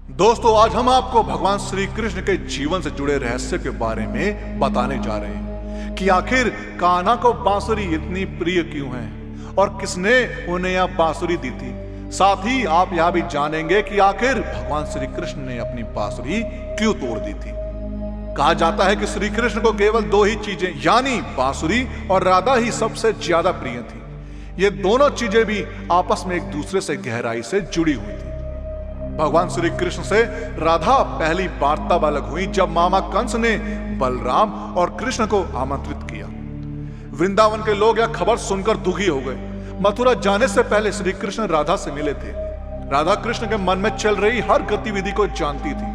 दोस्तों, आज हम आपको भगवान श्री कृष्ण के जीवन से जुड़े रहस्य के बारे में बताने जा रहे हैं कि आखिर कान्हा को बांसुरी इतनी प्रिय क्यों है और किसने उन्हें यह बांसुरी दी थी। साथ ही आप यह भी जानेंगे कि आखिर भगवान श्री कृष्ण ने अपनी बांसुरी क्यों तोड़ दी थी। कहा जाता है कि श्री कृष्ण को केवल दो ही चीजें यानी बांसुरी और राधा ही सबसे ज्यादा प्रिय थी। ये दोनों चीजें भी आपस में एक दूसरे से गहराई से जुड़ी हुई थी। भगवान श्री कृष्ण से राधा पहली वार्ता अलग हुई जब मामा कंस ने बलराम और कृष्ण को आमंत्रित किया। वृंदावन के लोग यह खबर सुनकर दुखी हो गए। मथुरा जाने से पहले श्री कृष्ण राधा से मिले थे। राधा कृष्ण के मन में चल रही हर गतिविधि को जानती थी।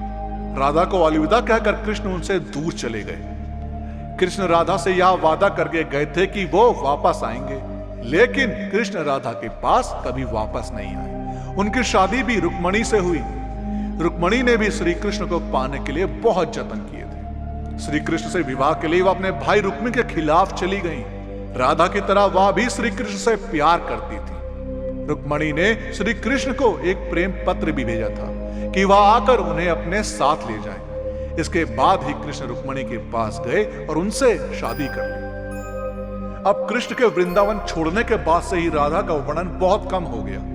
राधा को अलविदा कहकर कृष्ण उनसे दूर चले गए। कृष्ण राधा से यह वादा करके गए थे कि वो वापस आएंगे, लेकिन कृष्ण राधा के पास कभी वापस नहीं आए। उनकी शादी भी रुक्मणी से हुई। रुक्मणी ने भी श्री कृष्ण को पाने के लिए बहुत जतन किए थे। श्री कृष्ण से विवाह के लिए वह अपने भाई रुक्मिणी के खिलाफ चली गई। राधा की तरह वह भी श्री कृष्ण से प्यार करती थी। रुक्मणी ने श्री कृष्ण को एक प्रेम पत्र भी भेजा था कि वह आकर उन्हें अपने साथ ले जाएं। इसके बाद ही कृष्ण रुक्मणी के पास गए और उनसे शादी कर ली। अब कृष्ण के वृंदावन छोड़ने के बाद से ही राधा का वर्णन बहुत कम हो गया।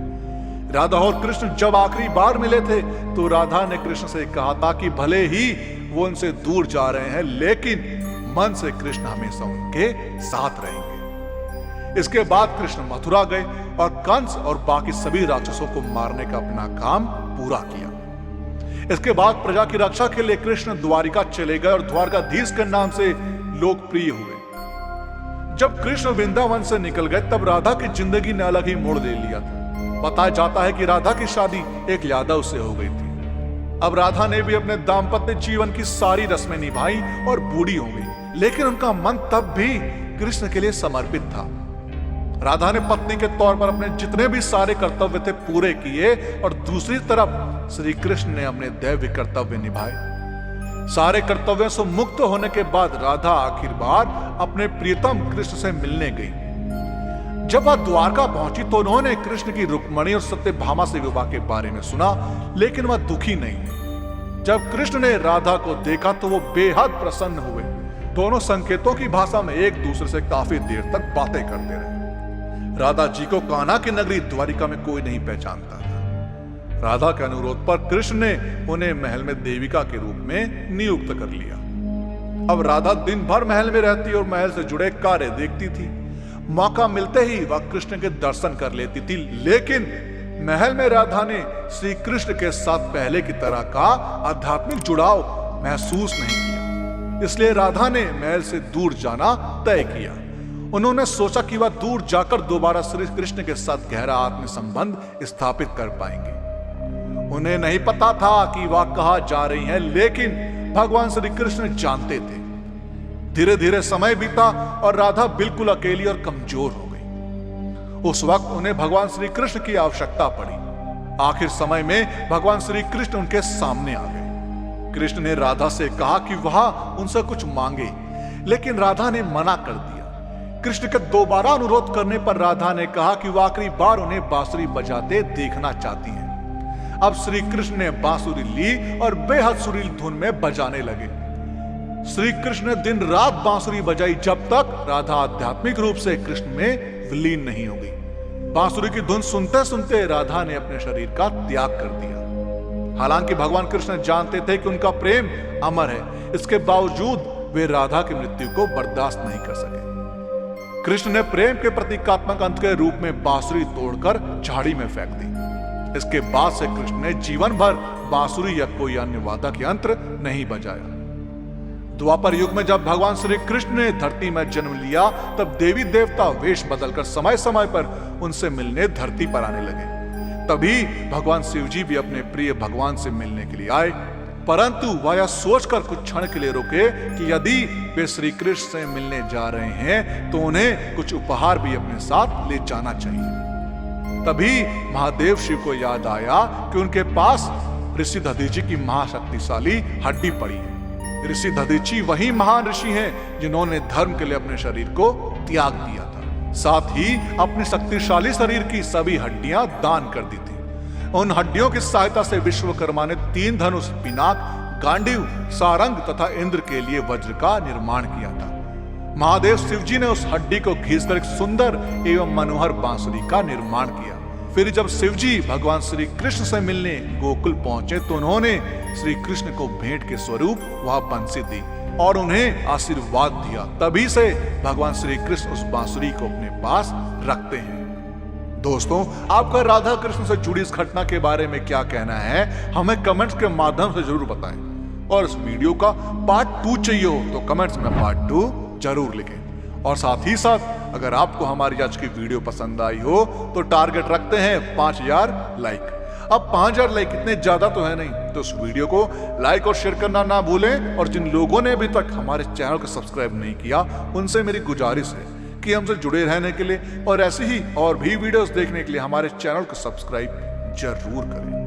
राधा और कृष्ण जब आखिरी बार मिले थे तो राधा ने कृष्ण से कहा था कि भले ही वो उनसे दूर जा रहे हैं, लेकिन मन से कृष्ण हमेशा उनके साथ रहेंगे। इसके बाद कृष्ण मथुरा गए और कंस और बाकी सभी राक्षसों को मारने का अपना काम पूरा किया। इसके बाद प्रजा की रक्षा के लिए कृष्ण द्वारिका चले गए और द्वारकाधीश के नाम से लोकप्रिय हुए। जब कृष्ण वृंदावन से निकल गए तब राधा की जिंदगी ने अलग ही मोड़ ले लिया था। बताया जाता है कि राधा की शादी एक यादव से हो गई थी। अब राधा ने भी अपने दाम्पत्य जीवन की सारी रस्में निभाई और बूढ़ी हो गई, लेकिन उनका मन तब भी कृष्ण के लिए समर्पित था। राधा ने पत्नी के तौर पर अपने जितने भी सारे कर्तव्य थे पूरे किए और दूसरी तरफ श्री कृष्ण ने अपने दैव्य कर्तव्य निभाए। सारे कर्तव्यों से मुक्त होने के बाद राधा आखिर बार अपने प्रियतम कृष्ण से मिलने गई। जब वह द्वारका पहुंची तो उन्होंने कृष्ण की रुक्मणी और सत्यभामा से विवाह के बारे में सुना, लेकिन वह दुखी नहीं हुई। जब कृष्ण ने राधा को देखा तो वो बेहद प्रसन्न हुए। दोनों संकेतों की भाषा में एक दूसरे से काफी देर तक बातें करते रहे। राधा जी को कान्हा की नगरी द्वारिका में कोई नहीं पहचानता था। राधा के अनुरोध पर कृष्ण ने उन्हें महल में देविका के रूप में नियुक्त कर लिया। अब राधा दिन भर महल में रहती और महल से जुड़े कार्य देखती थी। मौका मिलते ही वह कृष्ण के दर्शन कर लेती थी, लेकिन महल में राधा ने श्री कृष्ण के साथ पहले की तरह का आध्यात्मिक जुड़ाव महसूस नहीं किया। इसलिए राधा ने महल से दूर जाना तय किया। उन्होंने सोचा कि वह दूर जाकर दोबारा श्री कृष्ण के साथ गहरा आत्म संबंध स्थापित कर पाएंगे। उन्हें नहीं पता था कि वह कहां जा रही हैं, लेकिन भगवान श्री कृष्ण जानते थे। धीरे धीरे समय बीता और राधा बिल्कुल अकेली और कमजोर हो गई। उस वक्त उन्हें भगवान श्री कृष्ण की आवश्यकता पड़ी। आखिर समय में भगवान श्री कृष्ण उनके सामने आ गए। कृष्ण ने राधा से कहा कि वह उनसे कुछ मांगे, लेकिन राधा ने मना कर दिया। कृष्ण के दोबारा अनुरोध करने पर राधा ने कहा कि वह आखिरी बार उन्हें बांसुरी बजाते देखना चाहती हैं। अब श्री कृष्ण ने बांसुरी ली और बेहद सुरीली धुन में बजाने लगे। श्री कृष्ण ने दिन रात बांसुरी बजाई जब तक राधा आध्यात्मिक रूप से कृष्ण में विलीन नहीं हो गई। बांसुरी की धुन सुनते सुनते राधा ने अपने शरीर का त्याग कर दिया। हालांकि भगवान कृष्ण जानते थे कि उनका प्रेम अमर है, इसके बावजूद वे राधा की मृत्यु को बर्दाश्त नहीं कर सके। कृष्ण ने प्रेम के प्रतीकात्मक अंत के रूप में बांसुरी तोड़कर झाड़ी में फेंक दी। इसके बाद से कृष्ण ने जीवन भर बांसुरी या कोई अन्य वादक यंत्र नहीं बजाया। द्वापर युग में जब भगवान श्री कृष्ण ने धरती में जन्म लिया तब देवी देवता वेश बदलकर समय समय पर उनसे मिलने धरती पर आने लगे। तभी भगवान शिव जी भी अपने प्रिय भगवान से मिलने के लिए आए, परंतु वह यह सोचकर कुछ क्षण के लिए रुके कि यदि वे श्री कृष्ण से मिलने जा रहे हैं तो उन्हें कुछ उपहार भी अपने साथ ले जाना चाहिए। तभी महादेव शिव को याद आया कि उनके पास ऋषि दधीचि की महाशक्तिशाली हड्डी पड़ी है। ऋषि दधीचि वही महान ऋषि हैं जिन्होंने धर्म के लिए अपने शरीर को त्याग दिया था, साथ ही अपने शक्तिशाली शरीर की सभी हड्डियां दान कर दी थी। उन हड्डियों की सहायता से विश्वकर्मा ने 3 धनुष, पिनाक, गांडीव, सारंग तथा इंद्र के लिए वज्र का निर्माण किया था। महादेव शिवजी ने उस हड्डी को घिसकर एक सुंदर एवं मनोहर बांसुरी का निर्माण किया। फिर जब शिवजी भगवान श्री कृष्ण से मिलने गोकुल पहुंचे तो उन्होंने श्री कृष्ण को भेंट के स्वरूप वह बंसी दी और उन्हें आशीर्वाद दिया। तभी से भगवान श्री कृष्ण उस बांसुरी को अपने पास रखते हैं। दोस्तों, आपका राधा कृष्ण से जुड़ी इस घटना के बारे में क्या कहना है, हमें कमेंट्स के माध्यम से जरूर बताएं। और इस वीडियो का पार्ट 2 चाहिए हो तो कमेंट्स में पार्ट 2 जरूर लिखें। और साथ ही साथ अगर आपको हमारी आज की वीडियो पसंद आई हो तो टारगेट रखते हैं 5000 लाइक। अब 5000 लाइक इतने ज्यादा तो है नहीं, तो इस वीडियो को लाइक और शेयर करना ना भूलें। और जिन लोगों ने अभी तक हमारे चैनल को सब्सक्राइब नहीं किया, उनसे मेरी गुजारिश है कि हमसे जुड़े रहने के लिए और ऐसे ही और भी वीडियोस देखने के लिए हमारे चैनल को सब्सक्राइब जरूर करें।